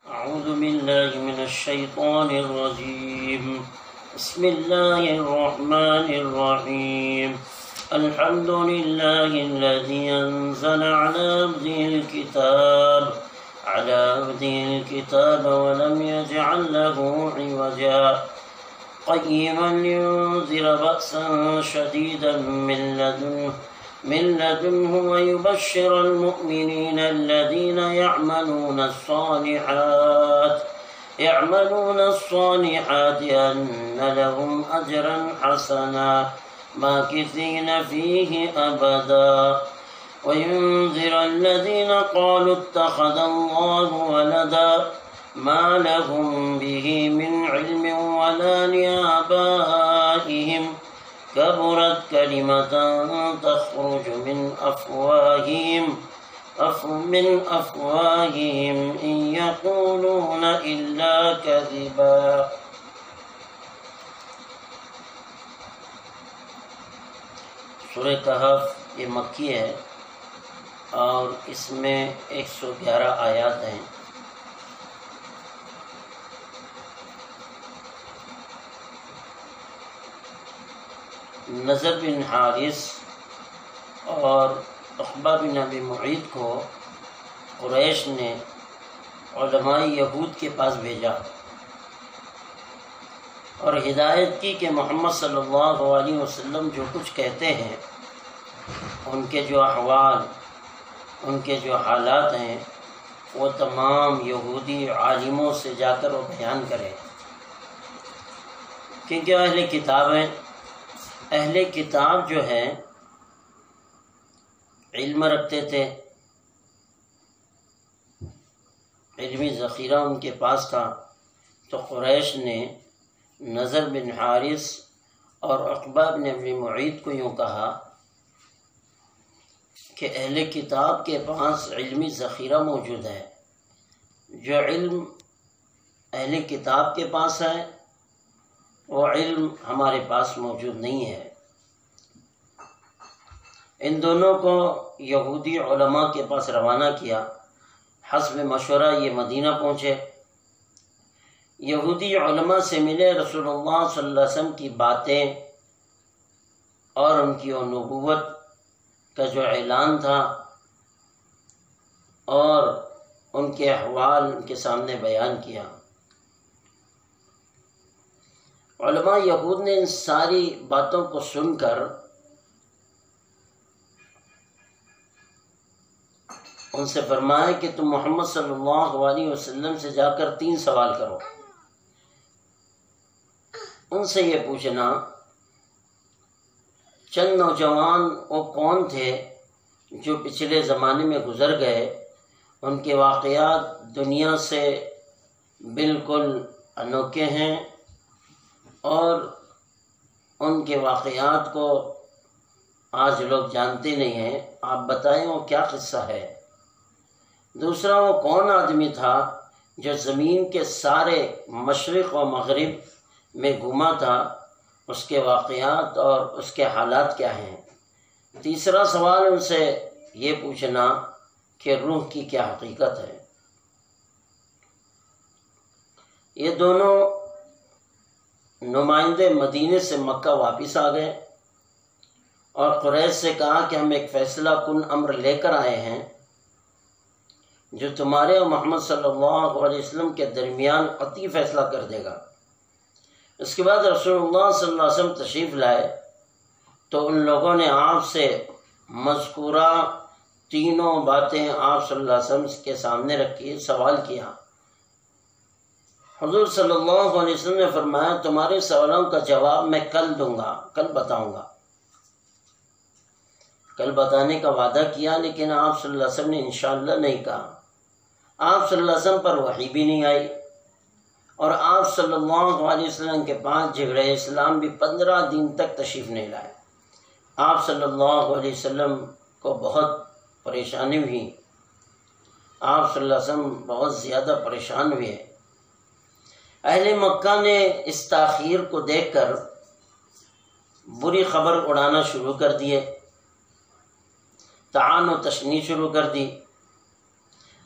أعوذ بالله من الشيطان الرجيم. بسم الله الرحمن الرحيم. الحمد لله الذي أنزل على عبده الكتاب ولم يجعل له عوجا قيما لينذر بأسا شديدا من لدنه ويبشر المؤمنين الذين يعملون الصالحات أن لهم أجرا حسنا ماكثين فيه أبدا وينذر الذين قالوا اتخذ الله ولدا ما لهم به من علم ولا لآبائهم كبرت كلمة تخرج من أفواههم إن يقولون إلا كذبا. سورہ کہف یہ مکی ہے اور اس میں 111 آیات ہیں. نضر بن حارث اور عقبہ بن ابی معیط کو قریش نے علماء یہود کے پاس بھیجا اور ہدایت کی کہ محمد صلی اللہ علیہ وسلم جو کچھ کہتے ہیں، ان کے جو احوال، ان کے جو حالات ہیں، وہ تمام یہودی عالموں سے جا کر وہ بیان کریں، کیونکہ اہل کتاب ہیں. اہل کتاب جو ہے علم رکھتے تھے، علمی ذخیرہ ان کے پاس تھا. تو قریش نے نضر بن حارث اور عقبہ بن ابی معیط کو یوں کہا کہ اہل کتاب کے پاس علمی ذخیرہ موجود ہے، جو علم اہل کتاب کے پاس ہے وہ علم ہمارے پاس موجود نہیں ہے. ان دونوں کو یہودی علماء کے پاس روانہ کیا. حسب مشورہ یہ مدینہ پہنچے، یہودی علماء سے ملے. رسول اللہ صلی اللہ علیہ وسلم کی باتیں اور ان کی نبوت کا جو اعلان تھا اور ان کے احوال ان کے سامنے بیان کیا. علماء یہود نے ان ساری باتوں کو سن کر ان سے فرمایا کہ تم محمد صلی اللہ علیہ وسلم سے جا کر 3 سوال کرو. ان سے یہ پوچھنا چند نوجوان وہ کون تھے جو پچھلے زمانے میں گزر گئے، ان کے واقعات دنیا سے بالکل انوکھے ہیں اور ان کے واقعات کو آج لوگ جانتے نہیں ہیں، آپ بتائیں وہ کیا قصہ ہے. دوسرا وہ کون آدمی تھا جو زمین کے سارے مشرق و مغرب میں گھوما تھا، اس کے واقعات اور اس کے حالات کیا ہیں. تیسرا سوال ان سے یہ پوچھنا کہ روح کی کیا حقیقت ہے. یہ دونوں نمائندے مدینے سے مکہ واپس آ گئے اور قریش سے کہا کہ ہم ایک فیصلہ کن امر لے کر آئے ہیں جو تمہارے اور محمد صلی اللہ علیہ وسلم کے درمیان قطعی فیصلہ کر دے گا. اس کے بعد رسول اللہ صلی اللہ علیہ وسلم تشریف لائے تو ان لوگوں نے آپ سے مذکورہ تینوں باتیں آپ صلی اللہ علیہ وسلم کے سامنے رکھی، سوال کیا. حضور صلی اللہ علیہ وسلم نے فرمایا تمہارے سوالوں کا جواب میں کل دوں گا، کل بتاؤں گا. کل بتانے کا وعدہ کیا، لیکن آپ صلی اللہ علیہ وسلم نے انشاءاللہ نہیں کہا. آپ صلی اللہ علیہ وسلم پر وحی بھی نہیں آئی اور آپ صلی اللہ علیہ وسلم کے پاس جھگڑے اسلام بھی 15 دن تک تشریف نہیں لائے. آپ صلی اللہ علیہ وسلم کو بہت پریشانی ہوئی، آپ صلی اللہ علیہ وسلم بہت زیادہ پریشان ہوئے. اہل مکہ نے اس تاخیر کو دیکھ کر بری خبر اڑانا شروع کر دیے، طعن و تشنیع شروع کر دی.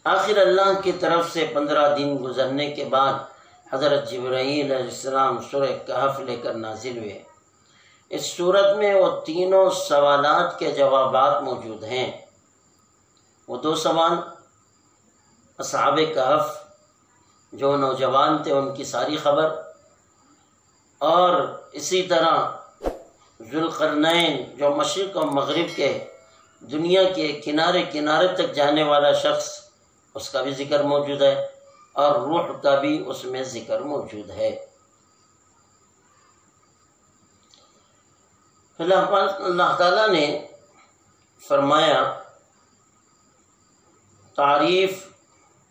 آخر اللہ کی طرف سے 15 دن گزرنے کے بعد حضرت جبرائیل علیہ السلام سورہ کہف لے کر نازل ہوئے۔ اس سورت میں وہ تینوں سوالات کے جوابات موجود ہیں۔ وہ 2 سوال، اصحاب کہف جو نوجوان تھے ان کی ساری خبر، اور اسی طرح ذوالقرنین جو مشرق و مغرب کے دنیا کے کنارے کنارے تک جانے والا شخص، اس کا بھی ذکر موجود ہے، اور روح کا بھی اس میں ذکر موجود ہے۔ اللہ تعالیٰ نے فرمایا تعریف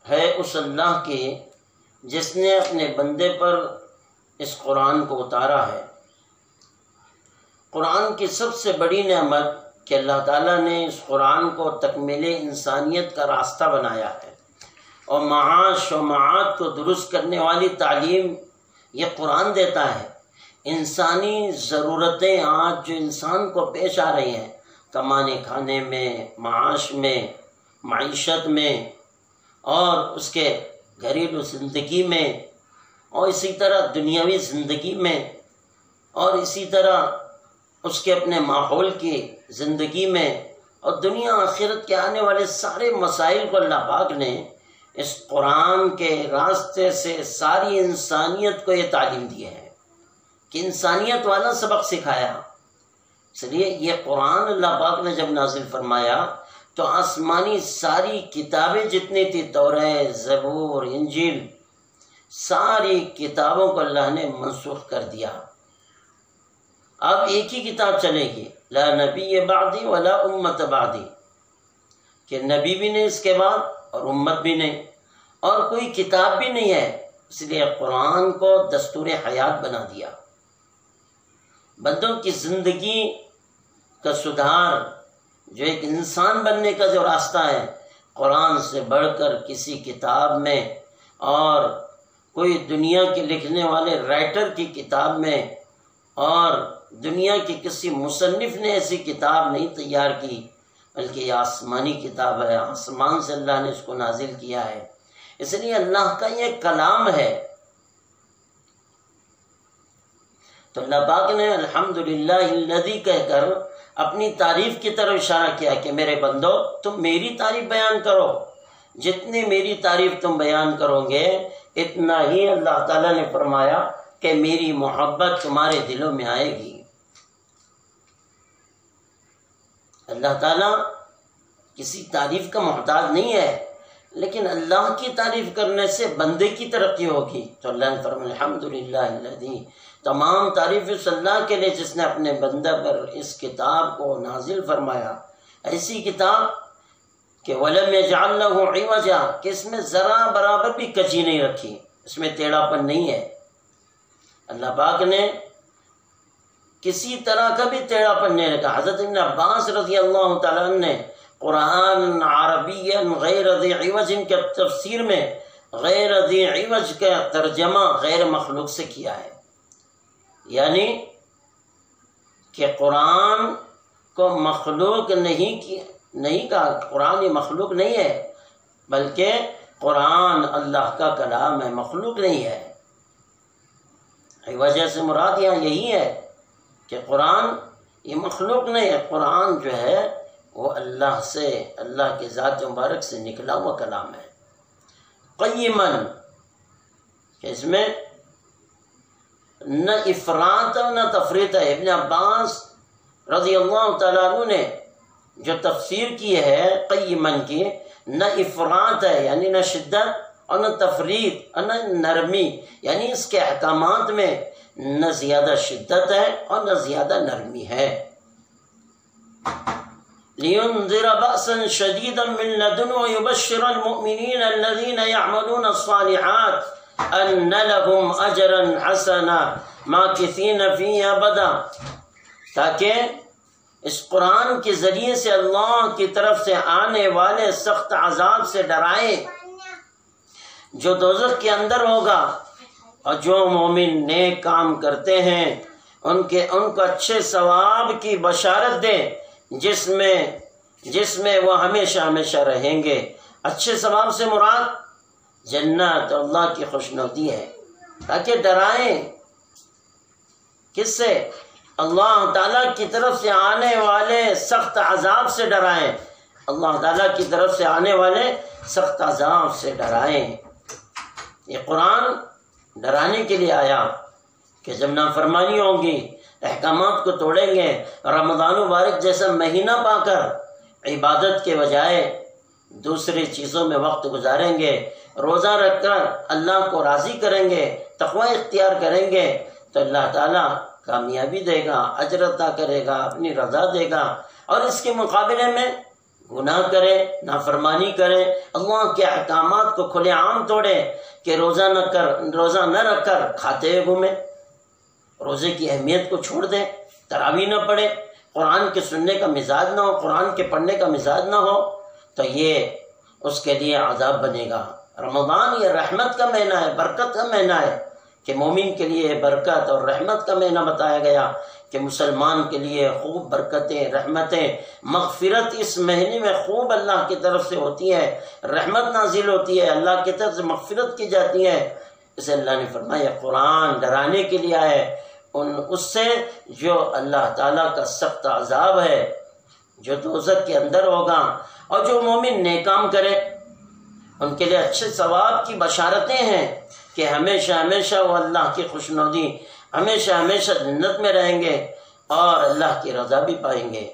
ہے اس اللہ کی جس نے اپنے بندے پر اس قرآن کو اتارا ہے۔ قرآن کی سب سے بڑی نعمت کہ اللہ تعالیٰ نے اس قرآن کو تکمیل انسانیت کا راستہ بنایا ہے، اور معاش و معاد کو درست کرنے والی تعلیم یہ قرآن دیتا ہے۔ انسانی ضرورتیں آج جو انسان کو پیش آ رہی ہیں، کمانے کھانے میں، معاش میں، معیشت میں، اور اس کے گھریلو زندگی میں، اور اسی طرح دنیاوی زندگی میں، اور اسی طرح اس کے اپنے ماحول کی زندگی میں، اور دنیا آخرت کے آنے والے سارے مسائل کو اللہ پاک نے اس قرآن کے راستے سے ساری انسانیت کو یہ تعلیم دی ہے کہ انسانیت والا سبق سکھایا۔ اس لیے یہ قرآن اللہ پاک نے جب نازل فرمایا تو آسمانی ساری کتابیں جتنی تھی، توریت، زبور، انجیل، ساری کتابوں کو اللہ نے منسوخ کر دیا۔ اب ایک ہی کتاب چلے گی، لا نبی بعدی ولا امت بعدی، کہ نبی بھی نہیں اس کے بعد اور امت بھی نہیں، اور کوئی کتاب بھی نہیں ہے۔ اس لیے قرآن کو دستور حیات بنا دیا۔ بندوں کی زندگی کا سدھار، جو ایک انسان بننے کا جو راستہ ہے، قرآن سے بڑھ کر کسی کتاب میں اور کوئی دنیا کے لکھنے والے رائٹر کی کتاب میں اور دنیا کے کسی مصنف نے ایسی کتاب نہیں تیار کی، بلکہ یہ آسمانی کتاب ہے، آسمان سے اللہ نے اس کو نازل کیا ہے۔ اس لیے اللہ کا یہ کلام ہے۔ تو اللہ پاک نے الحمدللہ الذی کہہ کر اپنی تعریف کی طرف اشارہ کیا کہ میرے بندو تم میری تعریف بیان کرو، جتنی میری تعریف تم بیان کرو گے اتنا ہی اللہ تعالیٰ نے فرمایا کہ میری محبت تمہارے دلوں میں آئے گی۔ اللہ تعالیٰ کسی تعریف کا محتاج نہیں ہے، لیکن اللہ کی تعریف کرنے سے بندے کی ترقی ہوگی۔ تو اللہ نے فرمایا الحمدللہ الذی، تمام تعریف اس اللہ کے لیے جس نے اپنے بندہ پر اس کتاب کو نازل فرمایا، ایسی کتاب کہ وَلَمْ يَجْعَلْ لَهُ عِوَجًا، کہ اس میں ذرا برابر بھی کجی نہیں رکھی، اس میں ٹیڑھا پن نہیں ہے۔ اللہ پاک نے کسی طرح کا بھی ٹیڑھا پن نہیں رکھا۔ حضرت ابن عباس رضی اللہ تعالیٰ عنہ نے قرآن عربی غیر ذی عوج کے تفسیر میں غیر ذی عوج کا ترجمہ غیر مخلوق سے کیا ہے، یعنی کہ قرآن کو مخلوق نہیں کہا، قرآن یہ مخلوق نہیں ہے، بلکہ قرآن اللہ کا کلام ہے، مخلوق نہیں ہے۔ وجہ سے مراد یہاں یہی ہے کہ قرآن یہ مخلوق نہیں ہے، قرآن جو ہے وہ اللہ سے، اللہ کے ذات مبارک سے نکلا ہوا کلام ہے۔ قیماً، کہ اس میں نہ افراط ہے نہ تفریط ہے۔ ابن عباس رضی اللہ تعالیٰ عنہ نے جو تفسیر کی ہے قیماً کی، نہ افراط ہے یعنی نہ شدت، اور نہ تفریط اور نہ نرمی، یعنی اس کے احکامات میں نہ زیادہ شدت ہے اور نہ زیادہ نرمی ہے۔ لِيُنذِرَ بَأْسًا شَدِيدًا مِّن لَّدُنْهُ وَيُبَشِّرَ الْمُؤْمِنِينَ الَّذِينَ يَعْمَلُونَ الصَّالِحَاتِ أَنَّ لَهُمْ أَجْرًا حَسَنًا مَاكِثِينَ فِيهِ أَبَدًا، تاکہ اس قرآن کے ذریعے سے اللہ کی طرف سے آنے والے سخت عذاب سے ڈرائے جو دوزخ کے اندر ہوگا، اور جو مومن نیک کام کرتے ہیں ان کو اچھے ثواب کی بشارت دے جس میں وہ ہمیشہ ہمیشہ رہیں گے، اچھے ثواب سے مراد جنت، اللہ کی خوشنودی ہے، تاکہ ڈرائیں کس سے؟ اللہ تعالیٰ کی طرف سے آنے والے سخت عذاب سے ڈرائیں، اللہ تعالیٰ کی طرف سے آنے والے سخت عذاب سے ڈرائیں۔ یہ قرآن ڈرانے کے لیے آیا کہ جب نافرمانی ہوگی، احکامات کو توڑیں گے، رمضان مبارک جیسا مہینہ پا کر عبادت کے بجائے دوسری چیزوں میں وقت گزاریں گے، روزہ رکھ کر اللہ کو راضی کریں گے، تقوی اختیار کریں گے، تو اللہ تعالیٰ کامیابی دے گا، اجر عطا کرے گا، اپنی رضا دے گا۔ اور اس کے مقابلے میں گناہ کرے، نافرمانی کرے، اللہ کے احکامات کو کھلے عام توڑے کہ روزہ نہ رکھ کر کھاتے ہوئے گھومے، روزے کی اہمیت کو چھوڑ دے، تراویح نہ پڑھے، قرآن کے سننے کا مزاج نہ ہو، قرآن کے پڑھنے کا مزاج نہ ہو، تو یہ اس کے لیے عذاب بنے گا۔ رمضان یہ رحمت کا مہینہ ہے، برکت کا مہینہ ہے، کہ مومن کے لیے برکت اور رحمت کا مہینہ بتایا گیا، کہ مسلمان کے لیے خوب برکتیں، رحمتیں، مغفرت اس مہینے میں خوب اللہ کی طرف سے ہوتی ہے، رحمت نازل ہوتی ہے، اللہ کی طرف سے مغفرت کی جاتی ہے۔ اسے اللہ نے فرمایا قرآن ڈرانے کے لیے ہے اس سے جو اللہ تعالیٰ کا سخت عذاب ہے، جو دوزخ کے اندر ہوگا، اور جو مومن نیک کام کرے ان کے لیے اچھے ثواب کی بشارتیں ہیں کہ ہمیشہ ہمیشہ وہ اللہ کی خوشنودی، ہمیشہ ہمیشہ جنت میں رہیں گے اور اللہ کی رضا بھی پائیں گے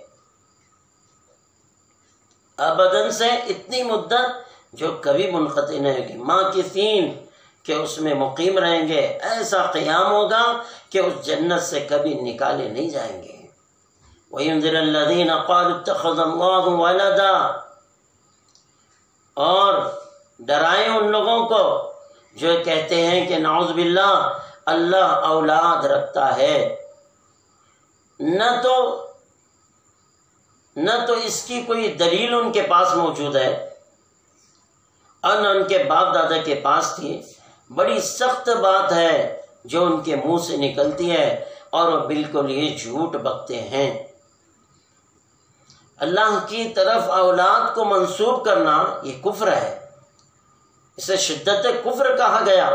ابداً سے، اتنی مدت جو کبھی منقطع نہیں ہوگی، ماں کی سین کہ اس میں مقیم رہیں گے، ایسا قیام ہوگا کہ اس جنت سے کبھی نکالے نہیں جائیں گے۔ وَيُنذِرَ الَّذِينَ قَالُوا اتَّخَذَ اللَّهُ وَلَدًا، اور ڈرائیں ان لوگوں کو جو کہتے ہیں کہ نعوذ باللہ اللہ اولاد رکھتا ہے، نہ تو اس کی کوئی دلیل ان کے پاس موجود ہے اور نہ ان کے باپ دادا کے پاس تھی، بڑی سخت بات ہے جو ان کے منہ سے نکلتی ہے اور وہ بالکل یہ جھوٹ بکتے ہیں۔ اللہ کی طرف اولاد کو منسوب کرنا یہ کفر ہے، اسے شدت کفر کہا گیا۔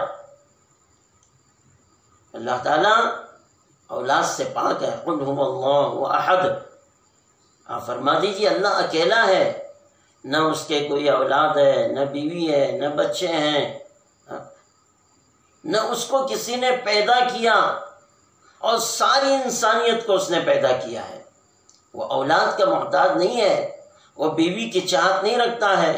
اللہ تعالیٰ اولاد سے پاک ہے، قل هو اللہ احد، آپ فرما دیجیے اللہ اکیلا ہے، نہ اس کے کوئی اولاد ہے، نہ بیوی ہے، نہ بچے ہیں، نہ اس کو کسی نے پیدا کیا، اور ساری انسانیت کو اس نے پیدا کیا ہے۔ وہ اولاد کا محتاج نہیں ہے، وہ بیوی کی چاہت نہیں رکھتا ہے،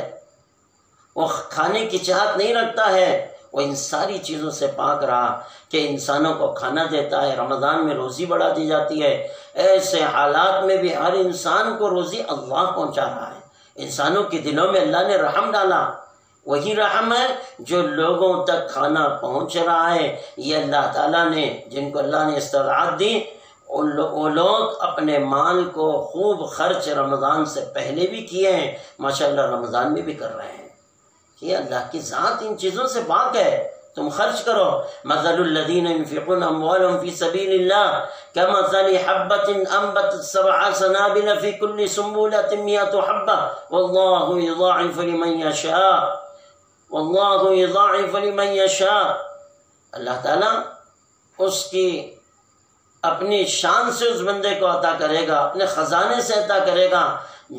وہ کھانے کی چاہت نہیں رکھتا ہے، وہ ان ساری چیزوں سے پاک رہا کہ انسانوں کو کھانا دیتا ہے، رمضان میں روزی بڑھا دی جاتی ہے، ایسے حالات میں بھی ہر انسان کو روزی اللہ پہنچا رہا ہے۔ انسانوں کے دلوں میں اللہ نے رحم ڈالا، وہی رحم ہے جو لوگوں تک کھانا پہنچ رہا ہے۔ یہ اللہ تعالیٰ نے جن کو اللہ نے استطاعت دی، وہ لوگ اپنے مال کو خوب خرچ رمضان سے پہلے بھی کیے ہیں، ماشاءاللہ رمضان میں بھی کر رہے ہیں۔ یہ اللہ کی ذات ان چیزوں سے پاک ہے، تم خرچ کرو۔ مثل الذین ينفقون اموالهم في سبيل الله كمثل حبة انبتت 7 سنابل في كل سنبلة 100 حبة والله يضاعف لمن يشاء والله يضاعف لمن يشاء۔ اللہ تعالیٰ اس کی اپنی شان سے اس بندے کو عطا کرے گا، اپنے خزانے سے عطا کرے گا،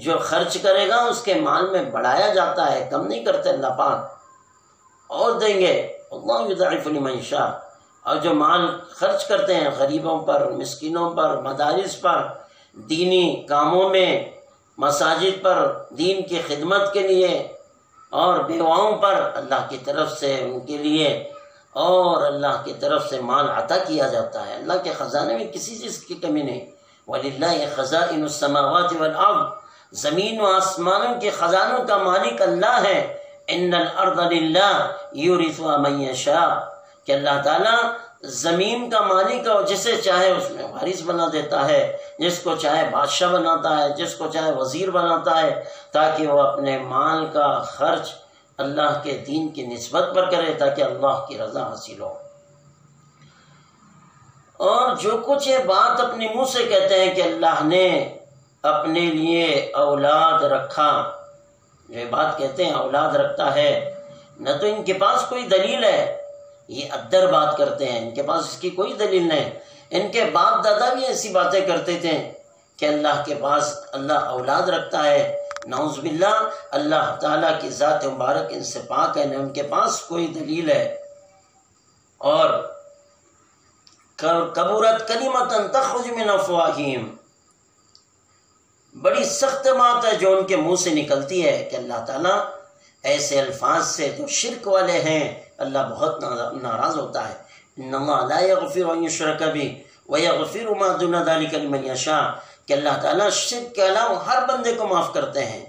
جو خرچ کرے گا اس کے مال میں بڑھایا جاتا ہے، کم نہیں کرتے اللہ پاک، اور دیں گے۔ اللہ یضاعف لمن یشاء، اور جو مال خرچ کرتے ہیں غریبوں پر، مسکینوں پر، مدارس پر، دینی کاموں میں، مساجد پر، دین کی خدمت کے لیے، اور بیواؤں پر، اللہ کی طرف سے ان کے لیے اور اللہ کی طرف سے مال عطا کیا جاتا ہے۔ اللہ کے خزانے میں کسی چیز کی کمی نہیں۔ وَلِلَّهِ خَزَائِنُ السَّمَاوَاتِ وَالْأَرْضِ، زمین و آسمانوں کے خزانوں کا مالک اللہ ہے۔ إِنَّ الْأَرْضَ لِلَّهِ يُورِثُهَا مَن يَشَاءُ، کہ اللہ تعالیٰ زمین کا مالک ہے، اور جسے چاہے اس میں وارث بنا دیتا ہے، جس کو چاہے بادشاہ بناتا ہے، جس کو چاہے وزیر بناتا ہے، تاکہ وہ اپنے مال کا خرچ اللہ کے دین کی نسبت پر کرے، تاکہ اللہ کی رضا حاصل ہو۔ اور جو کچھ یہ بات اپنے منہ سے کہتے ہیں کہ اللہ نے اپنے لیے اولاد رکھا، جو یہ بات کہتے ہیں اولاد رکھتا ہے، نہ تو ان کے پاس کوئی دلیل ہے، یہ ادر بات کرتے ہیں، ان کے پاس اس کی کوئی دلیل نہیں۔ ان کے باپ دادا بھی ایسی باتیں کرتے تھے کہ اللہ کے پاس اللہ اولاد رکھتا ہے، نعوذ باللہ، اللہ تعالیٰ کی ذات مبارک ان سے پاک ہے، نہ ان کے پاس کوئی دلیل ہے۔ اور کبورت کلمۃ تخرج من افواہہم، بڑی سخت بات ہے جو ان کے منہ سے نکلتی ہے کہ اللہ تعالیٰ ایسے الفاظ سے جو شرک والے ہیں اللہ بہت ناراض ہوتا ہے۔ ان اللہ لا یغفر ان یشرک بہ ویغفر ما دون ذلک لمن یشاء، کہ اللہ تعالیٰ شرک کے علاوہ ہر بندے کو معاف کرتے ہیں،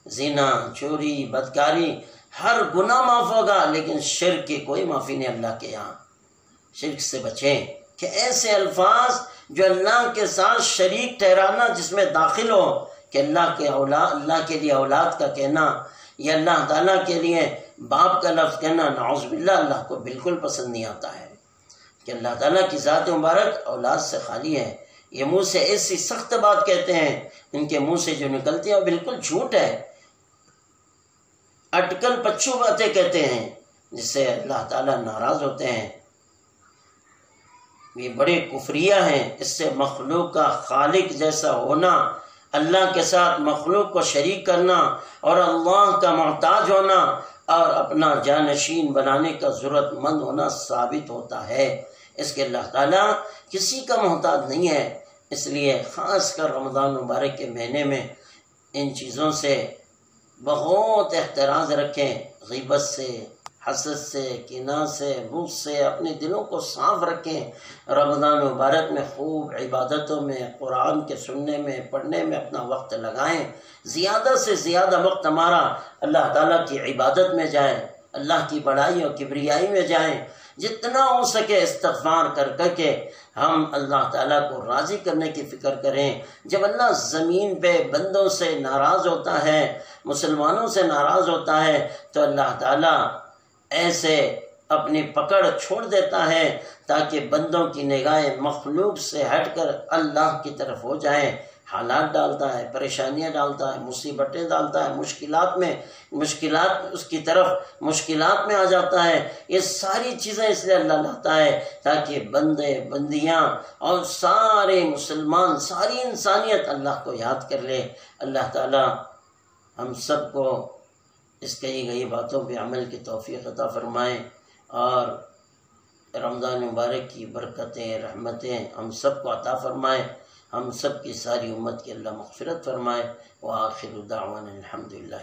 زنا، چوری، بدکاری، ہر گناہ معاف ہوگا، لیکن شرک کی کوئی معافی نہیں اللہ کے یہاں۔ شرک سے بچیں کہ ایسے الفاظ جو اللہ کے ساتھ شریک ٹھہرانا جس میں داخل ہو، کہ اللہ کے لیے اولاد کا کہنا یا اللہ تعالیٰ کے لیے باپ کا لفظ کہنا، نعوذ باللہ، اللہ کو بالکل پسند نہیں آتا ہے کہ اللہ تعالیٰ کی ذات مبارک اولاد سے خالی ہے۔ یہ منہ سے ایسی سخت بات کہتے ہیں، ان کے منہ سے جو نکلتی ہے وہ بالکل جھوٹ ہے، اٹکل پچھو باتیں کہتے ہیں جس سے اللہ تعالیٰ ناراض ہوتے ہیں۔ یہ بڑے کفریہ ہیں، اس سے مخلوق کا خالق جیسا ہونا، اللہ کے ساتھ مخلوق کو شریک کرنا اور اللہ کا محتاج ہونا اور اپنا جانشین بنانے کا ضرورت مند ہونا ثابت ہوتا ہے۔ اس کے اللہ تعالیٰ کسی کا محتاج نہیں ہے، اس لیے خاص کر رمضان مبارک کے مہینے میں ان چیزوں سے بہت احتراز رکھیں، غیبت سے، حسد سے، کینہ سے، بغض سے اپنے دلوں کو صاف رکھیں۔ رمضان مبارک میں خوب عبادتوں میں، قرآن کے سننے میں، پڑھنے میں اپنا وقت لگائیں، زیادہ سے زیادہ وقت ہمارا اللہ تعالیٰ کی عبادت میں جائیں، اللہ کی بڑائی اور کبریائی میں جائیں، جتنا ہو سکے استغفار کر کے ہم اللہ تعالیٰ کو راضی کرنے کی فکر کریں۔ جب اللہ زمین پہ بندوں سے ناراض ہوتا ہے، مسلمانوں سے ناراض ہوتا ہے، تو اللہ تعالیٰ ایسے اپنی پکڑ چھوڑ دیتا ہے تاکہ بندوں کی نگاہیں مخلوق سے ہٹ کر اللہ کی طرف ہو جائیں۔ حالات ڈالتا ہے، پریشانیاں ڈالتا ہے، مصیبتیں ڈالتا ہے، مشکلات اس کی طرف مشکلات میں آ جاتا ہے۔ یہ ساری چیزیں اس لیے اللہ لاتا ہے تاکہ بندے، بندیاں اور سارے مسلمان، ساری انسانیت اللہ کو یاد کر لے۔ اللہ تعالی ہم سب کو اس کہی گئی باتوں پہ عمل کی توفیق عطا فرمائیں اور رمضان مبارک کی برکتیں، رحمتیں ہم سب کو عطا فرمائیں، ہم سب کی ساری امت کی اللہ مغفرت فرمائے۔ وآخر دعوانا الحمدللہ۔